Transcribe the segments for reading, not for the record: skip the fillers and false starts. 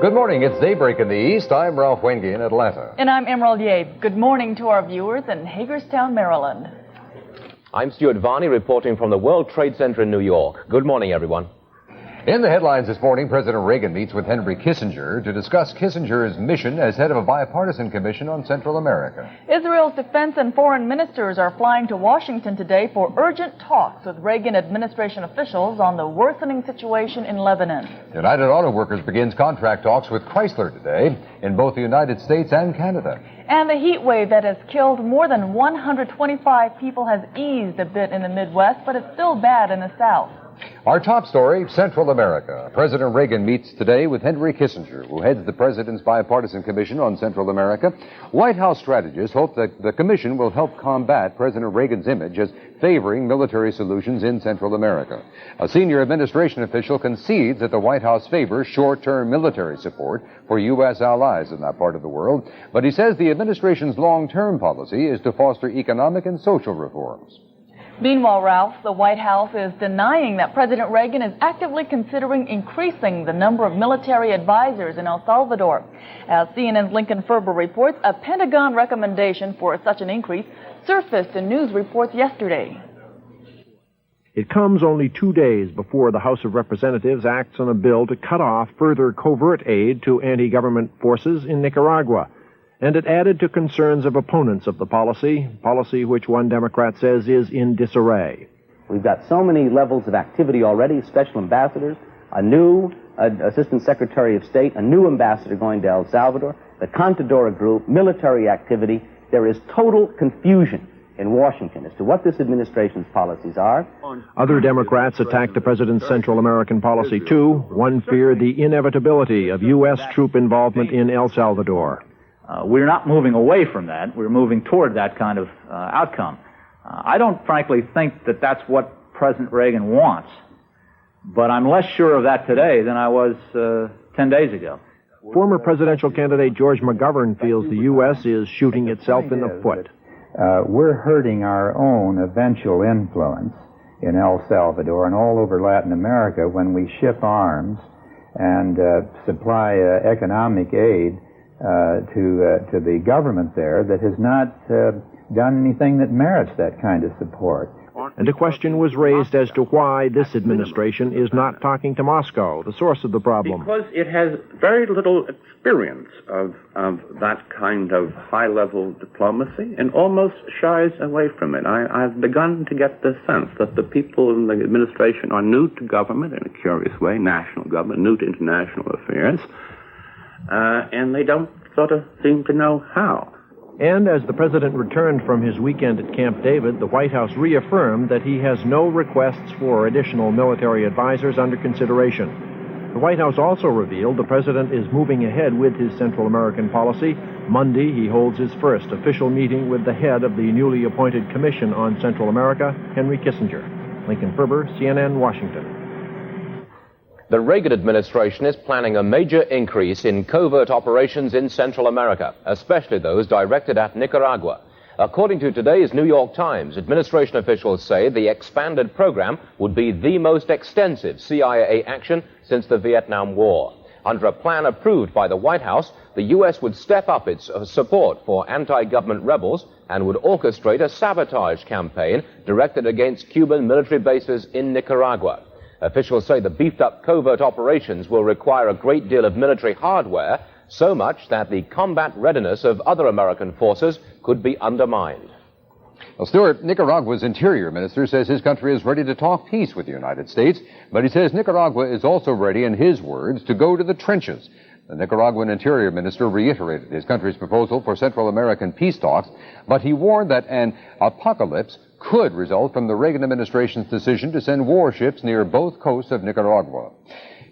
Good morning. It's Daybreak in the East. I'm Ralph Wenge in Atlanta. And I'm Emerald Yabe. Good morning to our viewers in Hagerstown, Maryland. I'm Stuart Varney reporting from the World Trade Center in New York. Good morning, everyone. In the headlines this morning, President Reagan meets with Henry Kissinger to discuss Kissinger's mission as head of a bipartisan commission on Central America. Israel's defense and foreign ministers are flying to Washington today for urgent talks with Reagan administration officials on the worsening situation in Lebanon. United Auto Workers begins contract talks with Chrysler today in both the United States and Canada. And the heat wave that has killed more than 125 people has eased a bit in the Midwest, but it's still bad in the South. Our top story, Central America. President Reagan meets today with Henry Kissinger, who heads the President's Bipartisan Commission on Central America. White House strategists hope that the commission will help combat President Reagan's image as favoring military solutions in Central America. A senior administration official concedes that the White House favors short-term military support for U.S. allies in that part of the world, but he says the administration's long-term policy is to foster economic and social reforms. Meanwhile, Ralph, the White House is denying that President Reagan is actively considering increasing the number of military advisors in El Salvador. As CNN's Lincoln Ferber reports, a Pentagon recommendation for such an increase surfaced in news reports yesterday. It comes only 2 days before the House of Representatives acts on a bill to cut off further covert aid to anti-government forces in Nicaragua. And it added to concerns of opponents of the policy which one Democrat says is in disarray. We've got so many levels of activity already, special ambassadors, a new Assistant Secretary of State, a new ambassador going to El Salvador, the Contadora Group, military activity. There is total confusion in Washington as to what this administration's policies are. Other Democrats attacked the president's Central American policy, too. One feared the inevitability of U.S. troop involvement in El Salvador. We're not moving away from that. We're moving toward that kind of outcome. I don't frankly think that that's what President Reagan wants, but I'm less sure of that today than I was 10 days ago. Former presidential candidate George McGovern feels the U.S. is shooting itself in the foot. We're hurting our own eventual influence in El Salvador and all over Latin America when we ship arms and supply economic aid to the government there that has not done anything that merits that kind of support. And a question was raised as to why this administration is not talking to Moscow, the source of the problem. Because it has very little experience of that kind of high-level diplomacy and almost shies away from it. I've begun to get the sense that the people in the administration are new to government in a curious way, national government, new to international affairs, and they don't sort of seem to know how. And as the president returned from his weekend at Camp David, the White House reaffirmed that he has no requests for additional military advisors under consideration. The White House also revealed the president is moving ahead with his Central American policy. Monday, he holds his first official meeting with the head of the newly appointed Commission on Central America, Henry Kissinger. Lincoln Ferber, CNN, Washington. The Reagan administration is planning a major increase in covert operations in Central America, especially those directed at Nicaragua. According to today's New York Times, administration officials say the expanded program would be the most extensive CIA action since the Vietnam War. Under a plan approved by the White House, the U.S. would step up its support for anti-government rebels and would orchestrate a sabotage campaign directed against Cuban military bases in Nicaragua. Officials say the beefed-up covert operations will require a great deal of military hardware, so much that the combat readiness of other American forces could be undermined. Well, Stuart, Nicaragua's interior minister says his country is ready to talk peace with the United States, but he says Nicaragua is also ready, in his words, to go to the trenches. The Nicaraguan interior minister reiterated his country's proposal for Central American peace talks, but he warned that an apocalypse could result from the Reagan administration's decision to send warships near both coasts of Nicaragua.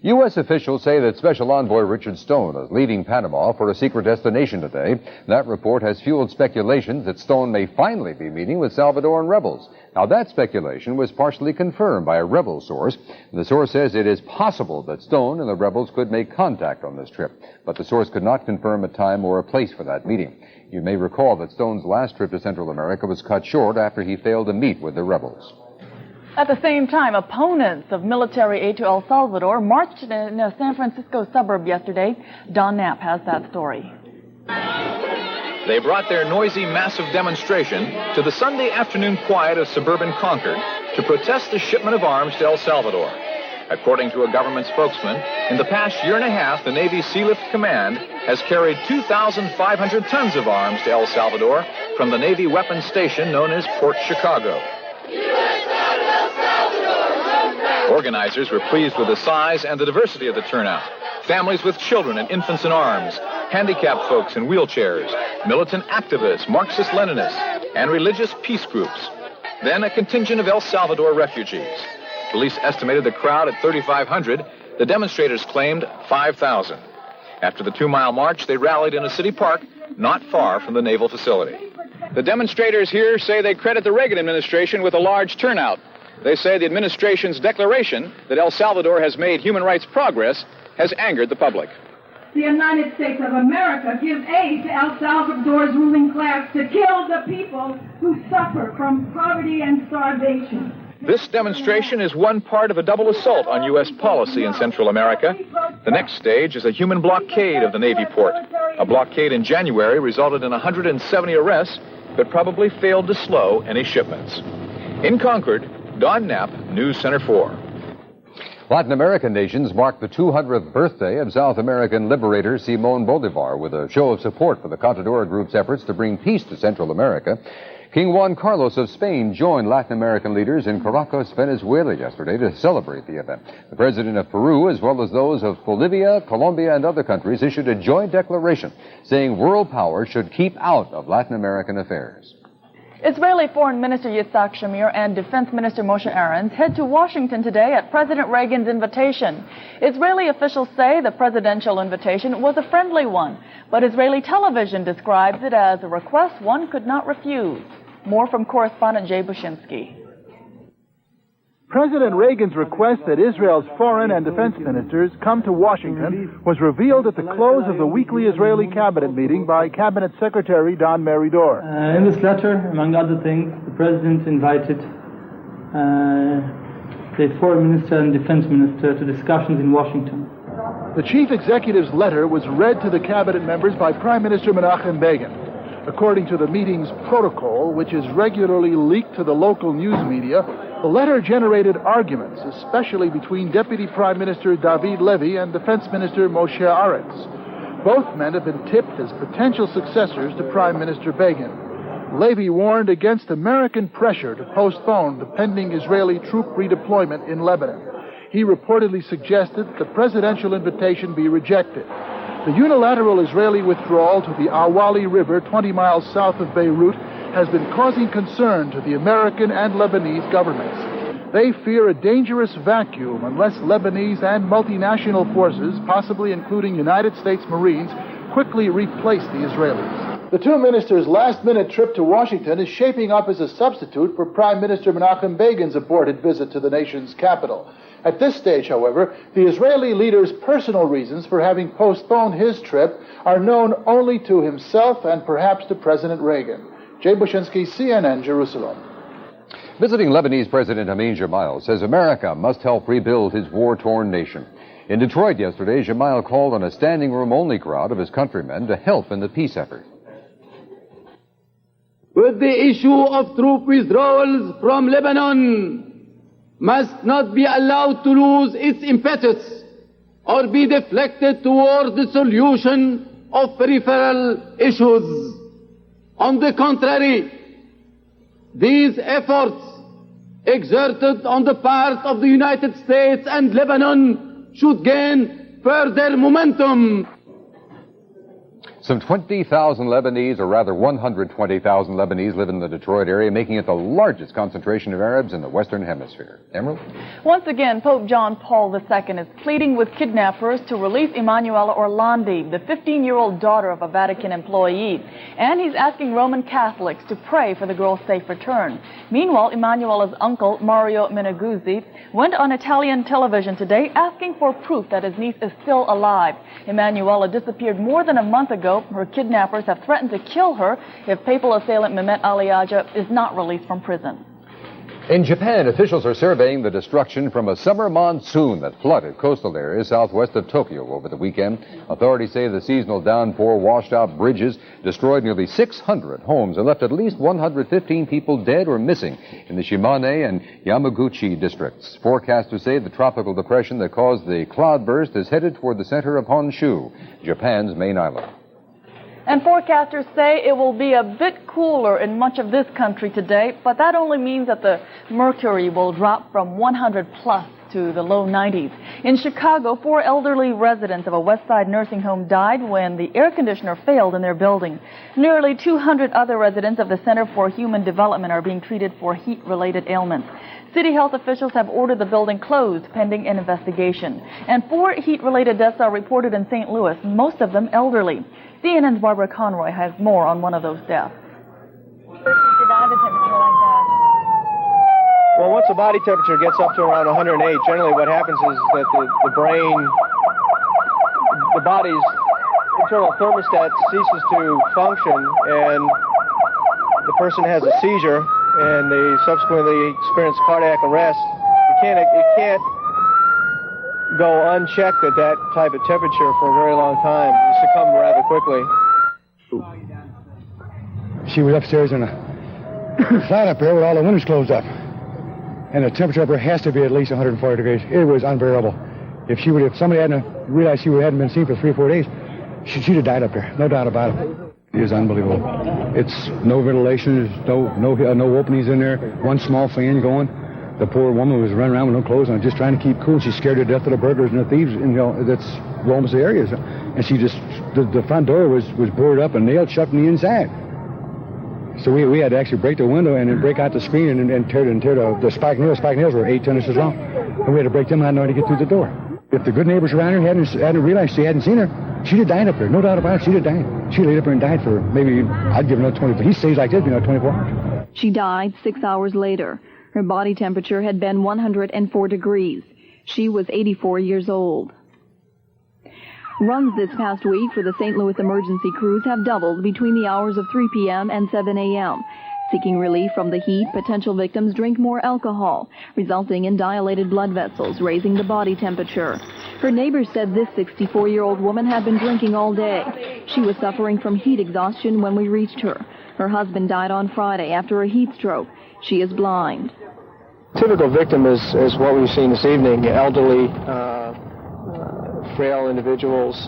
U.S. officials say that Special Envoy Richard Stone is leaving Panama for a secret destination today. That report has fueled speculations that Stone may finally be meeting with Salvadoran rebels. Now, that speculation was partially confirmed by a rebel source. The source says it is possible that Stone and the rebels could make contact on this trip, but the source could not confirm a time or a place for that meeting. You may recall that Stone's last trip to Central America was cut short after he failed to meet with the rebels. At the same time, opponents of military aid to El Salvador marched in a San Francisco suburb yesterday. Don Knapp has that story. They brought their noisy, massive demonstration to the Sunday afternoon quiet of suburban Concord to protest the shipment of arms to El Salvador. According to a government spokesman, in the past year and a half, the Navy Sealift Command has carried 2,500 tons of arms to El Salvador from the Navy weapons station known as Port Chicago. Organizers were pleased with the size and the diversity of the turnout. Families with children and infants in arms, handicapped folks in wheelchairs, militant activists, Marxist-Leninists, and religious peace groups. Then a contingent of El Salvador refugees. Police estimated the crowd at 3,500. The demonstrators claimed 5,000. After the 2-mile march, they rallied in a city park not far from the naval facility. The demonstrators here say they credit the Reagan administration with a large turnout. They say the administration's declaration that El Salvador has made human rights progress has angered the public. The United States of America gives aid to El Salvador's ruling class to kill the people who suffer from poverty and starvation. This demonstration is one part of a double assault on U.S. policy in Central America. The next stage is a human blockade of the Navy port. A blockade in January resulted in 170 arrests, but probably failed to slow any shipments. In Concord, Don Knapp, News Center 4. Latin American nations marked the 200th birthday of South American liberator Simón Bolívar with a show of support for the Contadora Group's efforts to bring peace to Central America. King Juan Carlos of Spain joined Latin American leaders in Caracas, Venezuela yesterday to celebrate the event. The president of Peru, as well as those of Bolivia, Colombia, and other countries, issued a joint declaration saying world powers should keep out of Latin American affairs. Israeli Foreign Minister Yitzhak Shamir and Defense Minister Moshe Aarons head to Washington today at President Reagan's invitation. Israeli officials say the presidential invitation was a friendly one, but Israeli television describes it as a request one could not refuse. More from correspondent Jay Bushinsky. President Reagan's request that Israel's foreign and defense ministers come to Washington was revealed at the close of the weekly Israeli cabinet meeting by Cabinet Secretary Don Meridor. In this letter, among other things, the President invited the foreign minister and defense minister to discussions in Washington. The chief executive's letter was read to the cabinet members by Prime Minister Menachem Begin. According to the meeting's protocol, which is regularly leaked to the local news media, the letter generated arguments, especially between Deputy Prime Minister David Levy and Defense Minister Moshe Aretz. Both men have been tipped as potential successors to Prime Minister Begin. Levy warned against American pressure to postpone the pending Israeli troop redeployment in Lebanon. He reportedly suggested the presidential invitation be rejected. The unilateral Israeli withdrawal to the Awali River, 20 miles south of Beirut, has been causing concern to the American and Lebanese governments. They fear a dangerous vacuum unless Lebanese and multinational forces, possibly including United States Marines, quickly replace the Israelis. The two ministers' last-minute trip to Washington is shaping up as a substitute for Prime Minister Menachem Begin's aborted visit to the nation's capital. At this stage, however, the Israeli leader's personal reasons for having postponed his trip are known only to himself and perhaps to President Reagan. Jay Bushinsky, CNN, Jerusalem. Visiting Lebanese President Amin Gemayel says America must help rebuild his war-torn nation. In Detroit yesterday, Gemayel called on a standing-room-only crowd of his countrymen to help in the peace effort. With the issue of troop withdrawals from Lebanon must not be allowed to lose its impetus or be deflected toward the solution of peripheral issues. On the contrary, these efforts exerted on the part of the United States and Lebanon should gain further momentum. Some 20,000 Lebanese, or rather 120,000 Lebanese, live in the Detroit area, making it the largest concentration of Arabs in the Western Hemisphere. Emerald? Once again, Pope John Paul II is pleading with kidnappers to release Emanuela Orlandi, the 15-year-old daughter of a Vatican employee. And he's asking Roman Catholics to pray for the girl's safe return. Meanwhile, Emanuela's uncle, Mario Meneguzzi, went on Italian television today asking for proof that his niece is still alive. Emanuela disappeared more than a month ago. Her kidnappers have threatened to kill her if papal assailant Mehmet Ali Agca is not released from prison. In Japan, officials are surveying the destruction from a summer monsoon that flooded coastal areas southwest of Tokyo over the weekend. Authorities say the seasonal downpour washed out bridges, destroyed nearly 600 homes, and left at least 115 people dead or missing in the Shimane and Yamaguchi districts. Forecasters say the tropical depression that caused the cloudburst is headed toward the center of Honshu, Japan's main island. And forecasters say it will be a bit cooler in much of this country today, but that only means that the mercury will drop from 100 plus to the low 90s. In Chicago, 4 elderly residents of a West Side nursing home died when the air conditioner failed in their building. Nearly 200 other residents of the Center for Human Development are being treated for heat-related ailments. City health officials have ordered the building closed pending an investigation. And 4 heat-related deaths are reported in St. Louis, most of them elderly. CNN's Barbara Conroy has more on one of those deaths. Well, once the body temperature gets up to around 108, generally what happens is that the brain, the body's internal thermostat ceases to function, and the person has a seizure, and they subsequently experience cardiac arrest. It can't go unchecked at that type of temperature for a very long time. You succumb rather quickly. She was upstairs in a flat up there with all the windows closed up. And the temperature up there has to be at least 140 degrees. It was unbearable. If somebody hadn't realized she hadn't been seen for 3 or 4 days, she'd have died up there. No doubt about it. It is unbelievable. It's no ventilation, there's no openings in there, one small fan going. The poor woman was running around with no clothes on, just trying to keep cool. She's scared to death of the burglars and the thieves, that's roams the areas. And she just, the front door was boarded up and nailed shut from the inside. So we had to actually break the window and then break out the screen and tear the spike nails. Spike nails were 8 inches long. And we had to break them out in order to get through the door. If the good neighbors around her hadn't realized she hadn't seen her, she'd have died up there. No doubt about it, she'd have died. She laid up there and died for maybe, I'd give her another 20, but he stays like this, 24 hours. She died 6 hours later. Her body temperature had been 104 degrees. She was 84 years old. Runs this past week for the St. Louis emergency crews have doubled between the hours of 3 p.m. and 7 a.m. Seeking relief from the heat, potential victims drink more alcohol, resulting in dilated blood vessels, raising the body temperature. Her neighbors said this 64-year-old woman had been drinking all day. She was suffering from heat exhaustion when we reached her. Her husband died on Friday after a heat stroke. She is blind. Typical victim is what we've seen this evening, elderly, frail individuals.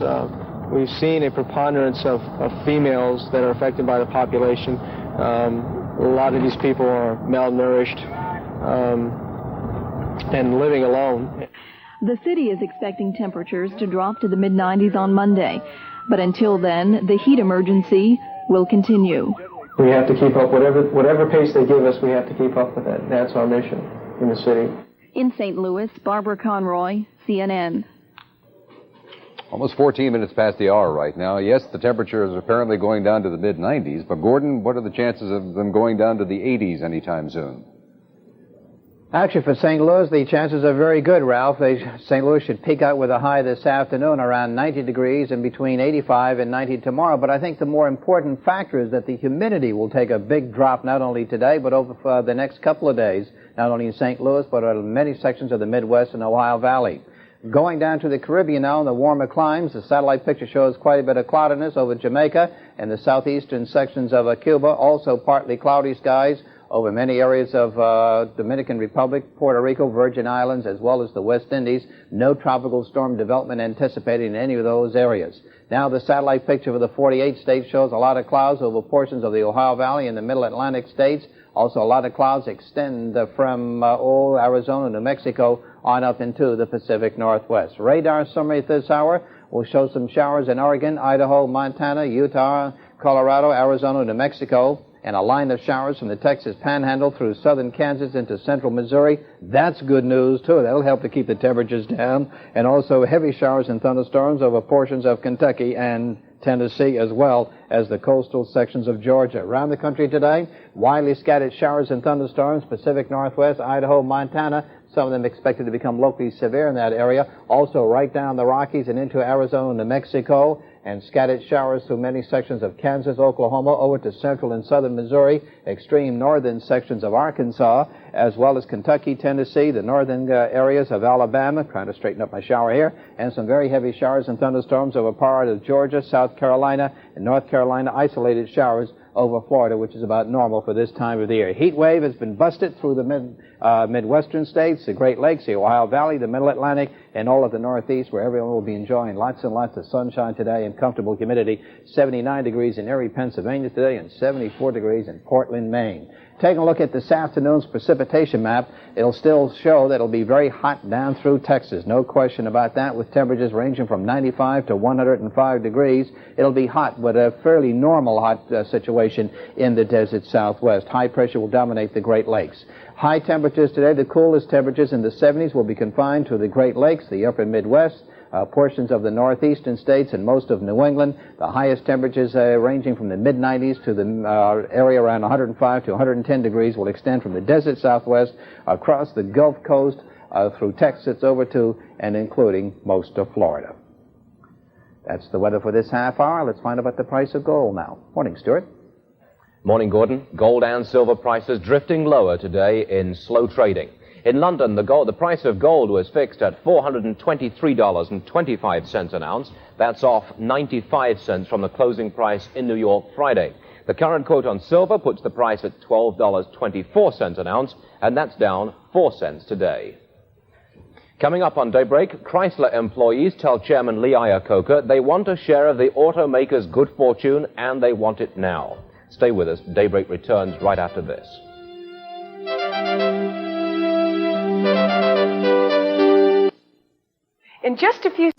We've seen a preponderance of females that are affected by the population. A lot of these people are malnourished and living alone. The city is expecting temperatures to drop to the mid-90s on Monday. But until then, the heat emergency will continue. We have to keep up whatever pace they give us, we have to keep up with it. That's our mission in the city. In St. Louis, Barbara Conroy, CNN. Almost 14 minutes past the hour right now. Yes, the temperature is apparently going down to the mid-90s, but Gordon, what are the chances of them going down to the 80s anytime soon? Actually, for St. Louis, the chances are very good, Ralph. St. Louis should peak out with a high this afternoon around 90 degrees and between 85 and 90 tomorrow. But I think the more important factor is that the humidity will take a big drop not only today, but over the next couple of days, not only in St. Louis, but in many sections of the Midwest and Ohio Valley. Going down to the Caribbean now in the warmer climes, the satellite picture shows quite a bit of cloudiness over Jamaica and the southeastern sections of Cuba. Also partly cloudy skies over many areas of Dominican Republic, Puerto Rico, Virgin Islands, as well as the West Indies. No tropical storm development anticipated in any of those areas. Now the satellite picture for the 48 states shows a lot of clouds over portions of the Ohio Valley and the Middle Atlantic states. Also a lot of clouds extend from Arizona, New Mexico, on up into the Pacific Northwest. Radar summary at this hour. will show some showers in Oregon, Idaho, Montana, Utah, Colorado, Arizona, New Mexico, and a line of showers from the Texas Panhandle through southern Kansas into central Missouri. That's good news, too. That'll help to keep the temperatures down. And also heavy showers and thunderstorms over portions of Kentucky and Tennessee, as well as the coastal sections of Georgia. Around the country today, widely scattered showers and thunderstorms, Pacific Northwest, Idaho, Montana, some of them expected to become locally severe in that area. Also right down the Rockies and into Arizona and New Mexico, and scattered showers through many sections of Kansas, Oklahoma, over to central and southern Missouri, extreme northern sections of Arkansas, as well as Kentucky, Tennessee, the northern areas of Alabama, trying to straighten up my shower here, and some very heavy showers and thunderstorms over part of Georgia, South Carolina, and North Carolina, isolated showers over Florida, which is about normal for this time of the year. Heat wave has been busted through the Midwestern states, the Great Lakes, the Ohio Valley, the Middle Atlantic, and all of the Northeast, where everyone will be enjoying lots and lots of sunshine today and comfortable humidity. 79 degrees in Erie, Pennsylvania today, and 74 degrees in Portland, Maine. Taking a look at this afternoon's precipitation map, it'll still show that it'll be very hot down through Texas. No question about that, with temperatures ranging from 95 to 105 degrees. It'll be hot, but a fairly normal hot situation in the desert Southwest. High pressure will dominate the Great Lakes. High temperatures today, the coolest temperatures in the 70s will be confined to the Great Lakes, the upper Midwest, portions of the northeastern states and most of New England. The highest temperatures ranging from the mid-90s to the area around 105 to 110 degrees will extend from the desert Southwest across the Gulf Coast through Texas over to and including most of Florida. That's the weather for this half hour. Let's find out about the price of gold now. Morning, Stuart. Morning, Gordon. Gold and silver prices drifting lower today in slow trading. In London, the price of gold was fixed at $423.25 an ounce. That's off 95 cents from the closing price in New York Friday. The current quote on silver puts the price at $12.24 an ounce, and that's down 4 cents today. Coming up on Daybreak, Chrysler employees tell Chairman Lee Iacocca they want a share of the automaker's good fortune, and they want it now. Stay with us. Daybreak returns right after this. In just a few...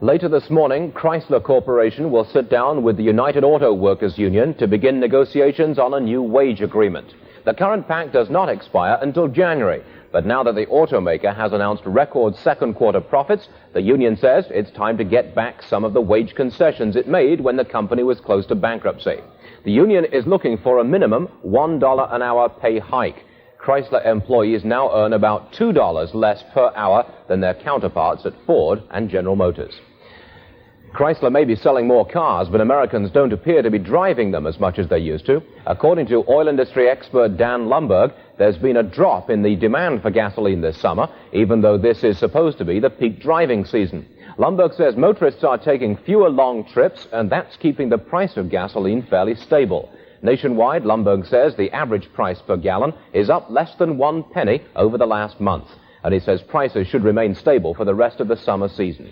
Later this morning, Chrysler Corporation will sit down with the United Auto Workers Union to begin negotiations on a new wage agreement. The current pact does not expire until January, but now that the automaker has announced record second quarter profits, the union says it's time to get back some of the wage concessions it made when the company was close to bankruptcy. The union is looking for a minimum $1 an hour pay hike. Chrysler employees now earn about $2 less per hour than their counterparts at Ford and General Motors. Chrysler may be selling more cars, but Americans don't appear to be driving them as much as they used to. According to oil industry expert Dan Lumberg, there's been a drop in the demand for gasoline this summer, even though this is supposed to be the peak driving season. Lumberg says motorists are taking fewer long trips, and that's keeping the price of gasoline fairly stable. Nationwide, Lumberg says the average price per gallon is up less than 1 penny over the last month. And he says prices should remain stable for the rest of the summer season.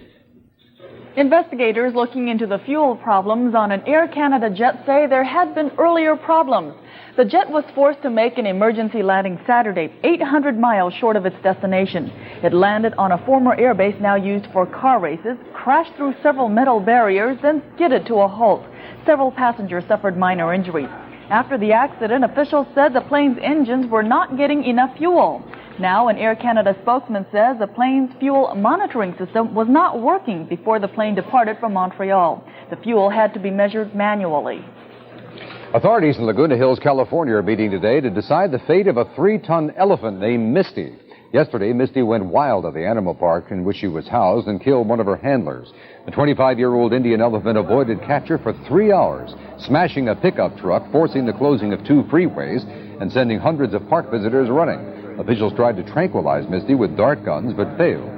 Investigators looking into the fuel problems on an Air Canada jet say there had been earlier problems. The jet was forced to make an emergency landing Saturday, 800 miles short of its destination. It landed on a former airbase now used for car races, crashed through several metal barriers, then skidded to a halt. Several passengers suffered minor injuries. After the accident, officials said the plane's engines were not getting enough fuel. Now, an Air Canada spokesman says the plane's fuel monitoring system was not working before the plane departed from Montreal. The fuel had to be measured manually. Authorities in Laguna Hills, California are meeting today to decide the fate of a 3-ton elephant named Misty. Yesterday, Misty went wild at the animal park in which she was housed and killed one of her handlers. The 25-year-old Indian elephant avoided capture for 3 hours, smashing a pickup truck, forcing the closing of 2 freeways, and sending hundreds of park visitors running. Officials tried to tranquilize Misty with dart guns, but failed.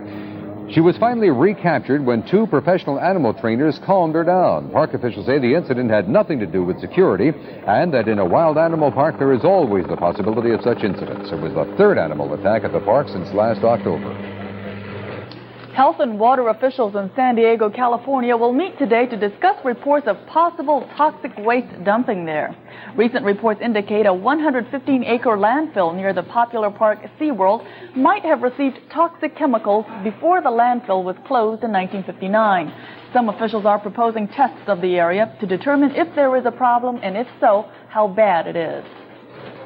She was finally recaptured when 2 professional animal trainers calmed her down. Park officials say the incident had nothing to do with security, and that in a wild animal park there is always the possibility of such incidents. It was the 3rd animal attack at the park since last October. Health and water officials in San Diego, California will meet today to discuss reports of possible toxic waste dumping there. Recent reports indicate a 115-acre landfill near the popular park SeaWorld might have received toxic chemicals before the landfill was closed in 1959. Some officials are proposing tests of the area to determine if there is a problem and if so, how bad it is.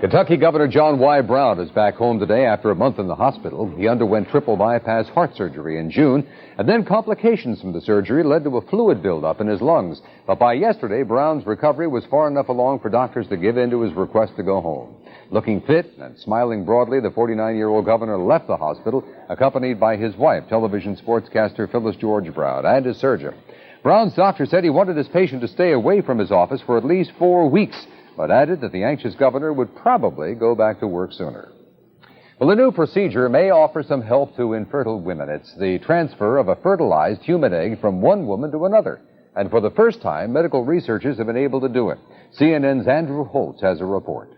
Kentucky Governor John Y. Brown is back home today after a month in the hospital. He underwent triple bypass heart surgery in June, and then complications from the surgery led to a fluid buildup in his lungs. But by yesterday, Brown's recovery was far enough along for doctors to give in to his request to go home. Looking fit and smiling broadly, the 49-year-old governor left the hospital, accompanied by his wife, television sportscaster Phyllis George Brown, and his surgeon. Brown's doctor said he wanted his patient to stay away from his office for at least 4 weeks, but added that the anxious governor would probably go back to work sooner. Well, a new procedure may offer some help to infertile women. It's the transfer of a fertilized human egg from one woman to another. And for the first time, medical researchers have been able to do it. CNN's Andrew Holtz has a report.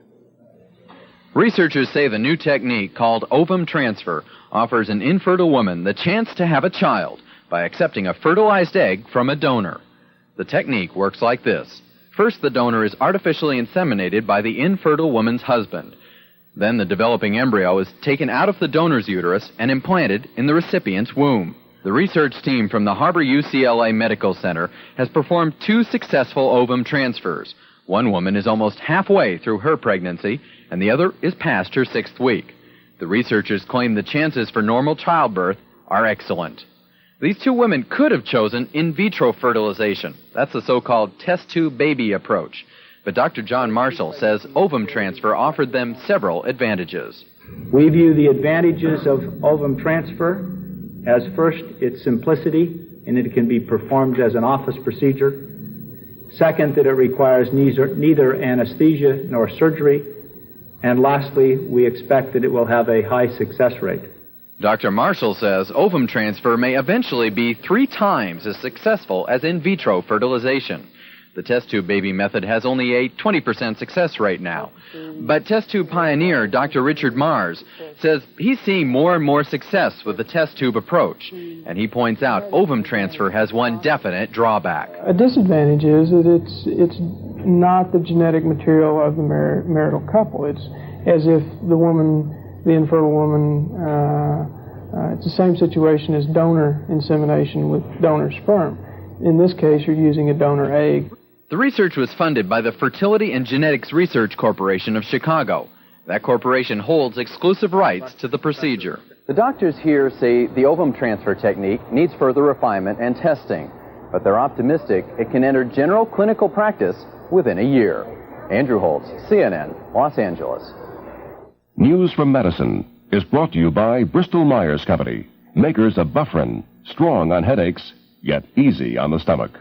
Researchers say the new technique, called ovum transfer, offers an infertile woman the chance to have a child by accepting a fertilized egg from a donor. The technique works like this. First, the donor is artificially inseminated by the infertile woman's husband. Then the developing embryo is taken out of the donor's uterus and implanted in the recipient's womb. The research team from the Harbor-UCLA Medical Center has performed 2 successful ovum transfers. One woman is almost halfway through her pregnancy, and the other is past her 6th week. The researchers claim the chances for normal childbirth are excellent. These 2 women could have chosen in vitro fertilization. That's the so-called test tube baby approach. But Dr. John Marshall says ovum transfer offered them several advantages. We view the advantages of ovum transfer as, first, its simplicity, in that it can be performed as an office procedure. Second, that it requires neither anesthesia nor surgery. And lastly, we expect that it will have a high success rate. Dr. Marshall says ovum transfer may eventually be 3 times as successful as in vitro fertilization. The test tube baby method has only a 20% success rate now. But test tube pioneer Dr. Richard Mars says he's seeing more and more success with the test tube approach. And he points out ovum transfer has one definite drawback. A disadvantage is that it's not the genetic material of the marital couple. It's as if the infertile woman, it's the same situation as donor insemination with donor sperm. In this case, you're using a donor egg. The research was funded by the Fertility and Genetics Research Corporation of Chicago. That corporation holds exclusive rights to the procedure. The doctors here say the ovum transfer technique needs further refinement and testing, but they're optimistic it can enter general clinical practice within a year. Andrew Holtz, CNN, Los Angeles. News from Medicine is brought to you by Bristol-Myers Company, makers of Bufferin, strong on headaches, yet easy on the stomach.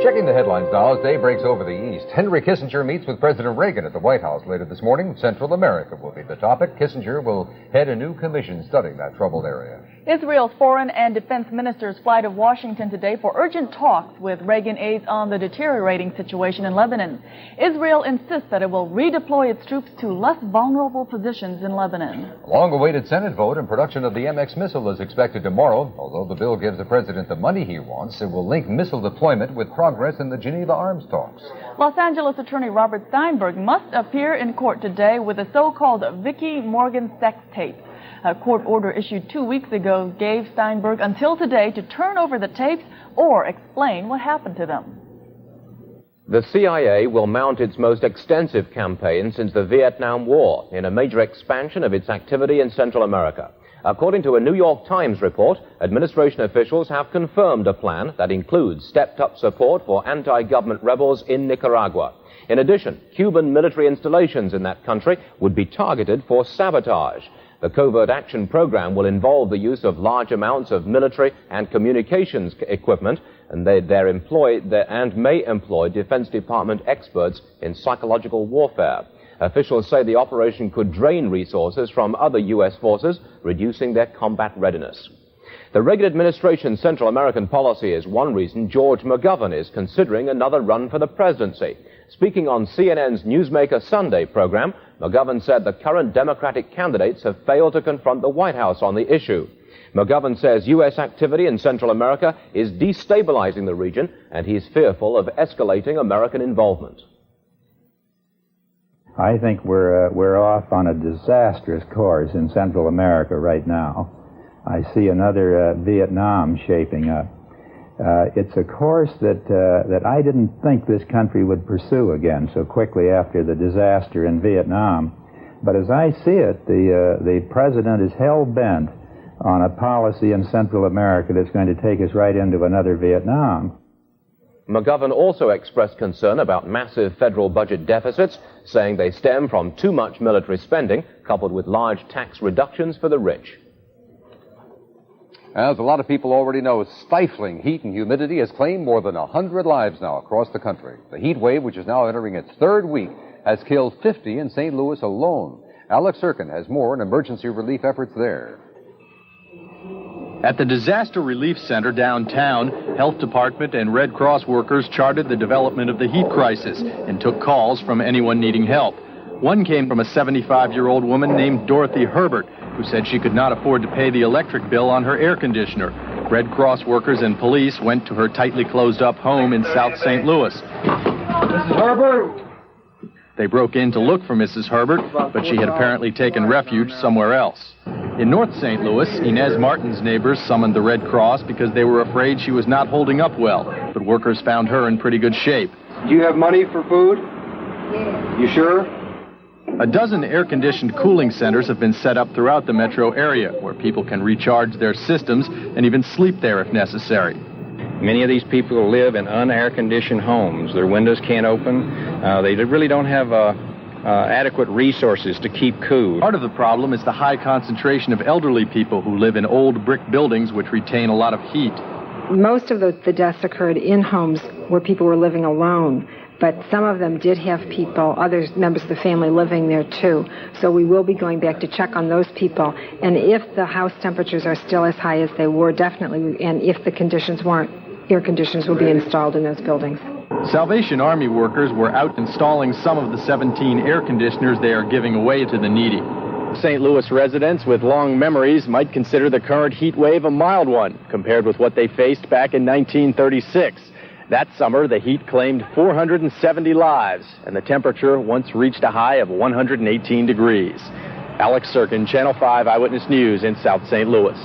Checking the headlines now as day breaks over the East. Henry Kissinger meets with President Reagan at the White House later this morning. Central America will be the topic. Kissinger will head a new commission studying that troubled area. Israel's foreign and defense ministers fly to Washington today for urgent talks with Reagan aides on the deteriorating situation in Lebanon. Israel insists that it will redeploy its troops to less vulnerable positions in Lebanon. A long-awaited Senate vote and production of the MX missile is expected tomorrow. Although the bill gives the president the money he wants, it will link missile deployment with progress in the Geneva arms talks. Los Angeles attorney Robert Steinberg must appear in court today with the so-called Vicki Morgan sex tapes. A court order issued 2 weeks ago gave Steinberg until today to turn over the tapes or explain what happened to them. The CIA will mount its most extensive campaign since the Vietnam War in a major expansion of its activity in Central America. According to a New York Times report, administration officials have confirmed a plan that includes stepped-up support for anti-government rebels in Nicaragua. In addition, Cuban military installations in that country would be targeted for sabotage. The covert action program will involve the use of large amounts of military and communications equipment, and may employ Defense Department experts in psychological warfare. Officials say the operation could drain resources from other U.S. forces, reducing their combat readiness. The Reagan administration's Central American policy is one reason George McGovern is considering another run for the presidency. Speaking on CNN's Newsmaker Sunday program, McGovern said the current Democratic candidates have failed to confront the White House on the issue. McGovern says U.S. activity in Central America is destabilizing the region, and he's fearful of escalating American involvement. I think we're off on a disastrous course in Central America right now. I see another Vietnam shaping up. It's a course that I didn't think this country would pursue again so quickly after the disaster in Vietnam. But as I see it, the president is hell-bent on a policy in Central America that's going to take us right into another Vietnam. McGovern also expressed concern about massive federal budget deficits, saying they stem from too much military spending, coupled with large tax reductions for the rich. As a lot of people already know, stifling heat and humidity has claimed more than 100 lives now across the country. The heat wave, which is now entering its third week, has killed 50 in St. Louis alone. Alex Sirkin has more on emergency relief efforts there. At the Disaster Relief Center downtown, Health Department and Red Cross workers charted the development of the heat crisis and took calls from anyone needing help. One came from a 75-year-old woman named Dorothy Herbert, who said she could not afford to pay the electric bill on her air conditioner. Red Cross workers and police went to her tightly closed-up home in South St. Louis. Mrs. Herbert! They broke in to look for Mrs. Herbert, but she had apparently taken refuge somewhere else. In North St. Louis, Inez Martin's neighbors summoned the Red Cross because they were afraid she was not holding up well, but workers found her in pretty good shape. Do you have money for food? Yes. You sure? A dozen air-conditioned cooling centers have been set up throughout the metro area, where people can recharge their systems and even sleep there if necessary. Many of these people live in un-air-conditioned homes. Their windows can't open. They really don't have adequate resources to keep cool. Part of the problem is the high concentration of elderly people who live in old brick buildings which retain a lot of heat. Most of the deaths occurred in homes where people were living alone, but some of them did have people, other members of the family living there too. So we will be going back to check on those people. And if the house temperatures are still as high as they were, definitely, and if the conditions weren't, air conditioners will be installed in those buildings. Salvation Army workers were out installing some of the 17 air conditioners they are giving away to the needy. St. Louis residents with long memories might consider the current heat wave a mild one compared with what they faced back in 1936. That summer, the heat claimed 470 lives, and the temperature once reached a high of 118 degrees. Alex Sirkin, Channel 5 Eyewitness News in South St. Louis.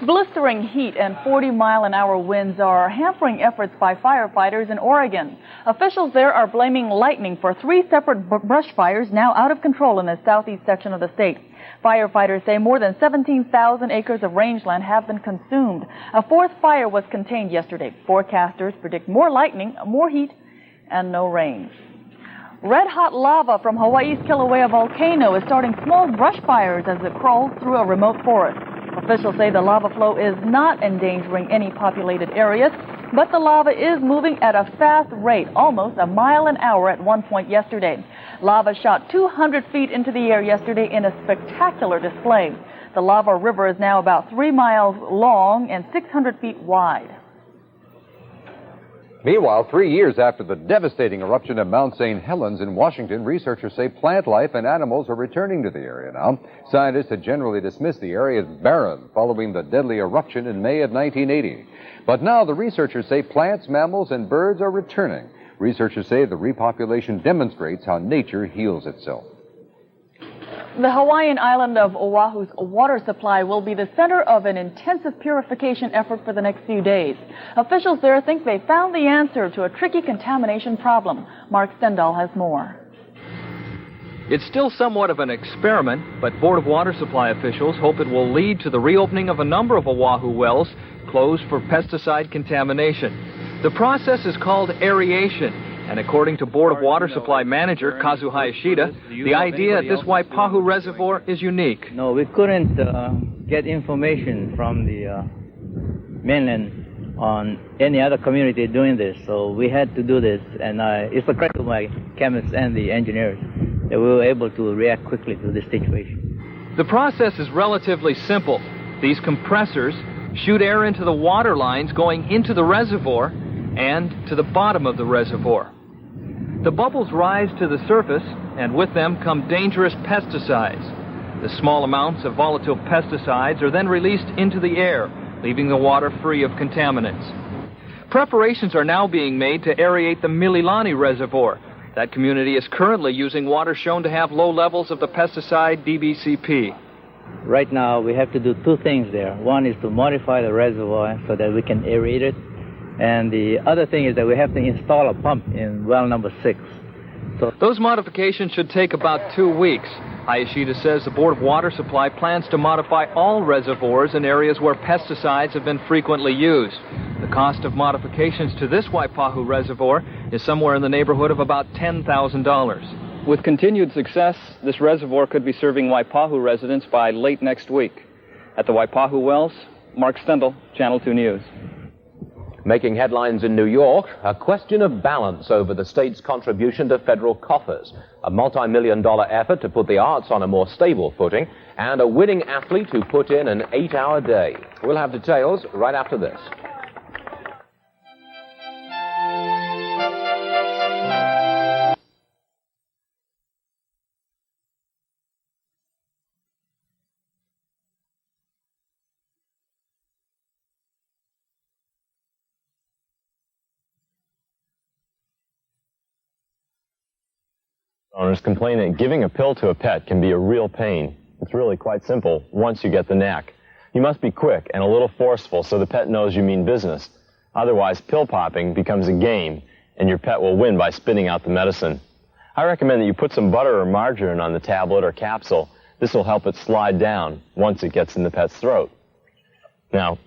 Blistering heat and 40-mile-an-hour winds are hampering efforts by firefighters in Oregon. Officials there are blaming lightning for 3 separate brush fires now out of control in the southeast section of the state. Firefighters say more than 17,000 acres of rangeland have been consumed. A 4th fire was contained yesterday. Forecasters predict more lightning, more heat, and no rain. Red-hot lava from Hawaii's Kilauea volcano is starting small brush fires as it crawls through a remote forest. Officials say the lava flow is not endangering any populated areas, but the lava is moving at a fast rate, almost a mile an hour at one point yesterday. Lava shot 200 feet into the air yesterday in a spectacular display. The lava river is now about 3 miles long and 600 feet wide. Meanwhile, 3 years after the devastating eruption of Mount St. Helens in Washington, researchers say plant life and animals are returning to the area now. Scientists had generally dismissed the area as barren following the deadly eruption in May of 1980. But now the researchers say plants, mammals, and birds are returning. Researchers say the repopulation demonstrates how nature heals itself. The Hawaiian island of Oahu's water supply will be the center of an intensive purification effort for the next few days. Officials there think they found the answer to a tricky contamination problem. Mark Stendhal has more. It's still somewhat of an experiment, but Board of Water Supply officials hope it will lead to the reopening of a number of Oahu wells closed for pesticide contamination. The process is called aeration. And according to Board of Water Supply Manager Kazu Hayashida, the idea at this Waipahu Reservoir is unique. No, we couldn't get information from the mainland on any other community doing this, so we had to do this, and it's a credit to my chemists and the engineers that we were able to react quickly to this situation. The process is relatively simple. These compressors shoot air into the water lines going into the reservoir and to the bottom of the reservoir. The bubbles rise to the surface, and with them come dangerous pesticides. The small amounts of volatile pesticides are then released into the air, leaving the water free of contaminants. Preparations are now being made to aerate the Mililani Reservoir. That community is currently using water shown to have low levels of the pesticide DBCP. Right now, we have to do two things there. One is to modify the reservoir so that we can aerate it. And the other thing is that we have to install a pump in well number 6. So those modifications should take about 2 weeks. Hayashida says the Board of Water Supply plans to modify all reservoirs in areas where pesticides have been frequently used. The cost of modifications to this Waipahu Reservoir is somewhere in the neighborhood of about $10,000. With continued success, this reservoir could be serving Waipahu residents by late next week. At the Waipahu Wells, Mark Stendel, Channel 2 News. Making headlines in New York, a question of balance over the state's contribution to federal coffers, a multi-million-dollar effort to put the arts on a more stable footing, and a winning athlete who put in an 8-hour day. We'll have details right after this. Owners complain that giving a pill to a pet can be a real pain. It's really quite simple once you get the knack. You must be quick and a little forceful so the pet knows you mean business. Otherwise, pill popping becomes a game, and your pet will win by spitting out the medicine. I recommend that you put some butter or margarine on the tablet or capsule. This will help it slide down once it gets in the pet's throat. Now,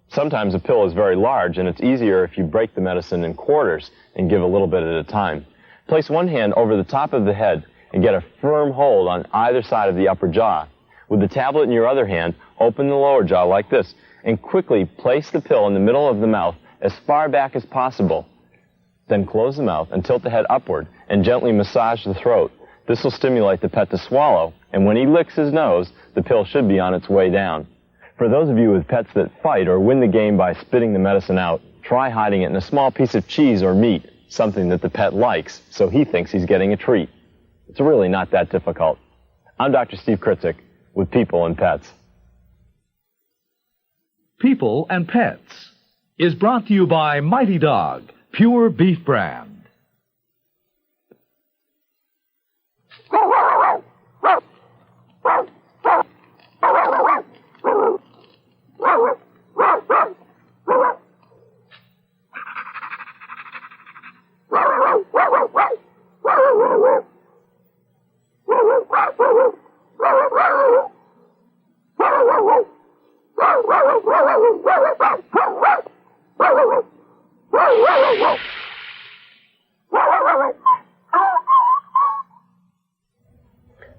sometimes a pill is very large, and it's easier if you break the medicine in quarters and give a little bit at a time. Place one hand over the top of the head and get a firm hold on either side of the upper jaw. With the tablet in your other hand, open the lower jaw like this and quickly place the pill in the middle of the mouth as far back as possible. Then close the mouth and tilt the head upward and gently massage the throat. This will stimulate the pet to swallow, and when he licks his nose, the pill should be on its way down. For those of you with pets that fight or win the game by spitting the medicine out, try hiding it in a small piece of cheese or meat, something that the pet likes, so he thinks he's getting a treat. It's really not that difficult. I'm Dr. Steve Kritzik with People and Pets. People and Pets is brought to you by Mighty Dog, pure beef brand.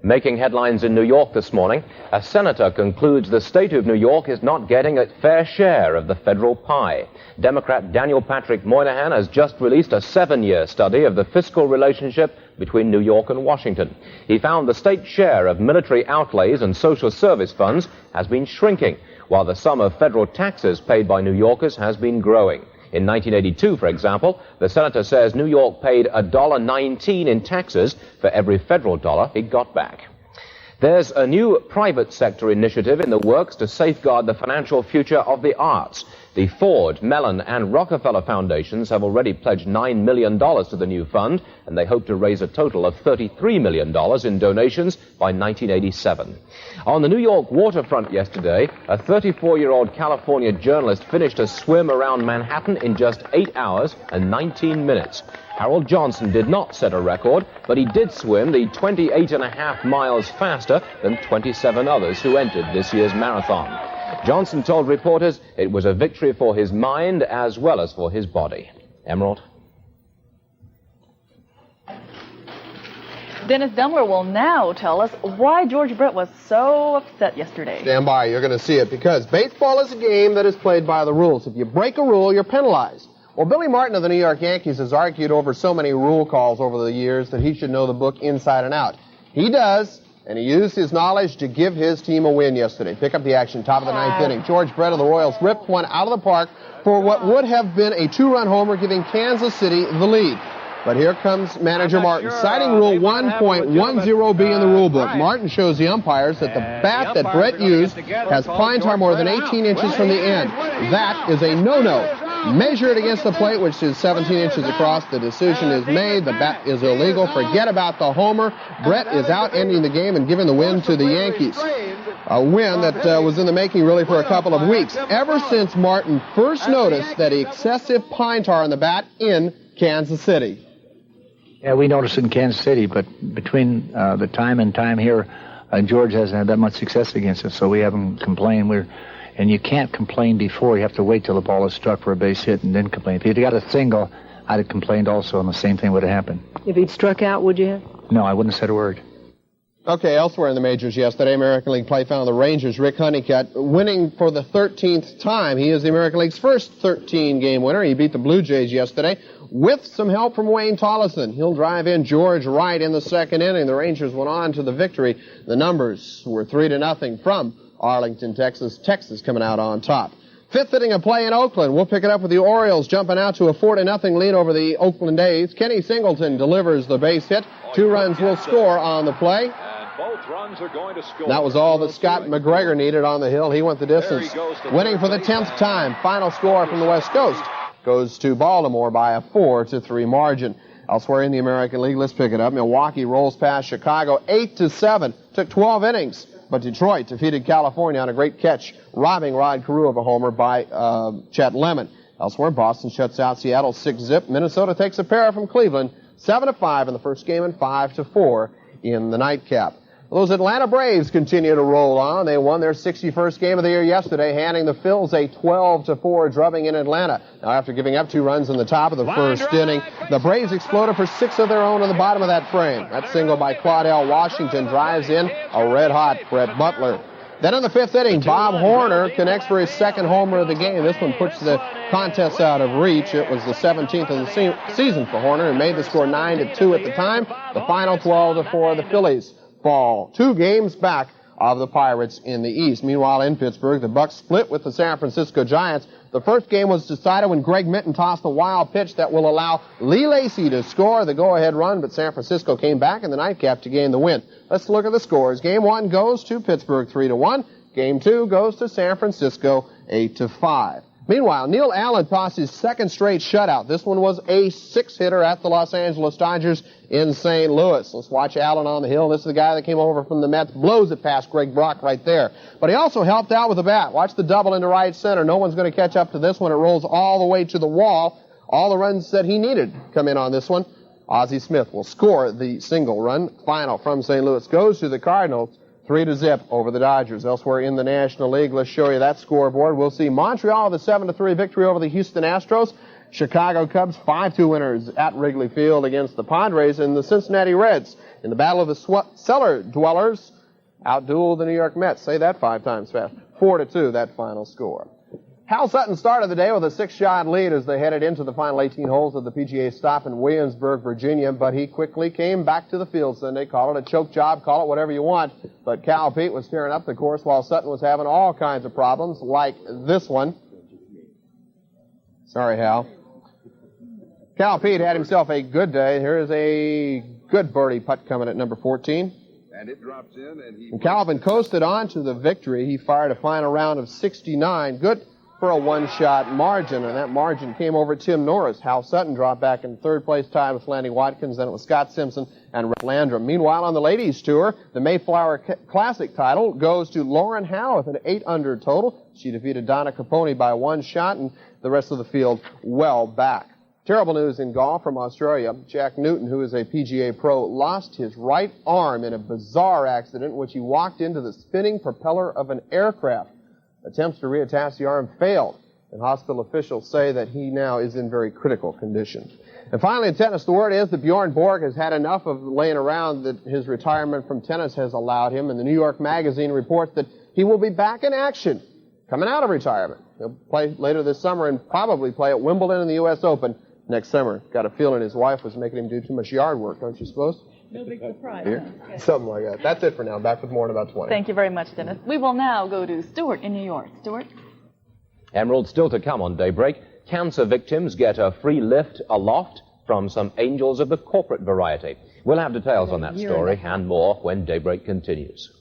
Making headlines in New York this morning, a senator concludes the state of New York is not getting a fair share of the federal pie. Democrat Daniel Patrick Moynihan has just released a 7-year study of the fiscal relationship between New York and Washington. He found the state's share of military outlays and social service funds has been shrinking, while the sum of federal taxes paid by New Yorkers has been growing. In 1982, for example, the senator says New York paid $1.19 in taxes for every federal dollar it got back. There's a new private sector initiative in the works to safeguard the financial future of the arts. The Ford, Mellon, and Rockefeller Foundations have already pledged $9 million to the new fund, and they hope to raise a total of $33 million in donations by 1987. On the New York waterfront yesterday, a 34-year-old California journalist finished a swim around Manhattan in just 8 hours and 19 minutes. Harold Johnson did not set a record, but he did swim the 28.5 miles faster than 27 others who entered this year's marathon. Johnson told reporters it was a victory for his mind as well as for his body. Emerald? Dennis Dumler will now tell us why George Brett was so upset yesterday. Stand by, you're going to see it, because baseball is a game that is played by the rules. If you break a rule, you're penalized. Well, Billy Martin of the New York Yankees has argued over so many rule calls over the years that he should know the book inside and out. He does, and he used his knowledge to give his team a win yesterday. Pick up the action, top of the ninth inning. George Brett of the Royals ripped one out of the park for what would have been a two-run homer, giving Kansas City the lead. But here comes manager Martin, citing Rule 1.10b in the rule book. Martin shows the umpires that the bat that Brett used has pine tar more than 18 inches from the end. That is a no-no. Measure it against the plate, which is 17 inches across. The decision is made. The bat is illegal. Forget about the homer. Brett is out, ending the game and giving the win to the Yankees. A win that was in the making really for a couple of weeks, ever since Martin first noticed that excessive pine tar on the bat in Kansas City. Yeah, we noticed it in Kansas City, but between the time and time here, George hasn't had that much success against us, so we haven't complained. And you can't complain before. You have to wait till the ball is struck for a base hit and then complain. If he'd got a single, I'd have complained also, and the same thing would have happened. If he'd struck out, would you have? No, I wouldn't have said a word. Okay, elsewhere in the majors yesterday, American League play found the Rangers' Rick Honeycutt winning for the 13th time. He is the American League's first 13-game winner. He beat the Blue Jays yesterday with some help from Wayne Tollison. He'll drive in George Wright in the second inning. The Rangers went on to the victory. The numbers were 3-0 from Arlington, Texas. Texas coming out on top. Fifth inning of play in Oakland. We'll pick it up with the Orioles jumping out to a 4-0 lead over the Oakland A's. Kenny Singleton delivers the base hit. 2 runs will score on the play. Both runs are going to score. That was all that Scott McGregor needed on the hill. He went the distance, winning for the 10th time. Final score from the West Coast goes to Baltimore by a 4-3 margin. Elsewhere in the American League, let's pick it up. Milwaukee rolls past Chicago 8-7. Took 12 innings, but Detroit defeated California on a great catch, robbing Rod Carew of a homer by Chet Lemon. Elsewhere, Boston shuts out Seattle 6-0. Minnesota takes a pair from Cleveland 7-5 in the first game and 5-4 in the nightcap. Those Atlanta Braves continue to roll on. They won their 61st game of the year yesterday, handing the Phils a 12-4 drubbing in Atlanta. Now, after giving up 2 runs in the top of the first inning, the Braves exploded for 6 of their own in the bottom of that frame. That single by Claudell Washington drives in a red-hot Brett Butler. Then in the 5th inning, Bob Horner connects for his second homer of the game. This one puts the contest out of reach. It was the 17th of the season for Horner and made the score 9-2 at the time. The final 12-4, the Phillies fall 2 games back of the Pirates in the East. Meanwhile, in Pittsburgh, the Bucks split with the San Francisco Giants. The first game was decided when Greg Minton tossed a wild pitch that will allow Lee Lacy to score the go-ahead run, but San Francisco came back in the nightcap to gain the win. Let's look at the scores. Game 1 goes to Pittsburgh 3-1. Game 2 goes to San Francisco 8-5. Meanwhile, Neil Allen tossed his second straight shutout. This one was a 6-hitter at the Los Angeles Dodgers in St. Louis. Let's watch Allen on the hill. This is the guy that came over from the Mets, blows it past Greg Brock right there. But he also helped out with the bat. Watch the double into right center. No one's going to catch up to this one. It rolls all the way to the wall. All the runs that he needed come in on this one. Ozzie Smith will score the single run. Final from St. Louis goes to the Cardinals. 3-0 over the Dodgers. Elsewhere in the National League, let's show you that scoreboard. We'll see Montreal with a 7-3 victory over the Houston Astros. Chicago Cubs 5-2 winners at Wrigley Field against the Padres, and the Cincinnati Reds in the battle of the cellar dwellers outdueled the New York Mets. Say that 5 times fast. 4-2, that final score. Hal Sutton started the day with a 6-shot lead as they headed into the final 18 holes of the PGA stop in Williamsburg, Virginia, but he quickly came back to the field Sunday. Call it a choke job, call it whatever you want, but Cal Pete was tearing up the course while Sutton was having all kinds of problems, like this one. Sorry, Hal. Cal Pete had himself a good day. Here's a good birdie putt coming at number 14. And it drops in, and Calvin coasted on to the victory. He fired a final round of 69. Good for a 1-shot margin, and that margin came over Tim Norris. Hal Sutton dropped back in third place, tied with Lanny Watkins. Then it was Scott Simpson and Rhett Landrum. Meanwhile, on the ladies' tour, the Mayflower Classic title goes to Lauren Howe with an 8-under total. She defeated Donna Capone by 1 shot, and the rest of the field well back. Terrible news in golf from Australia. Jack Newton, who is a PGA pro, lost his right arm in a bizarre accident in which he walked into the spinning propeller of an aircraft. Attempts to reattach the arm failed, and hospital officials say that he now is in very critical condition. And finally, in tennis, the word is that Bjorn Borg has had enough of laying around that his retirement from tennis has allowed him, and the New York Magazine reports that he will be back in action coming out of retirement. He'll play later this summer and probably play at Wimbledon and the U.S. Open next summer. Got a feeling his wife was making him do too much yard work, don't you suppose? No big surprise. Here? Something like that. That's it for now. Back with more in about 20. Thank you very much, Dennis. We will now go to Stuart in New York. Stuart? Emerald, still to come on Daybreak. Cancer victims get a free lift aloft from some angels of the corporate variety. We'll have details on that story and more when Daybreak continues.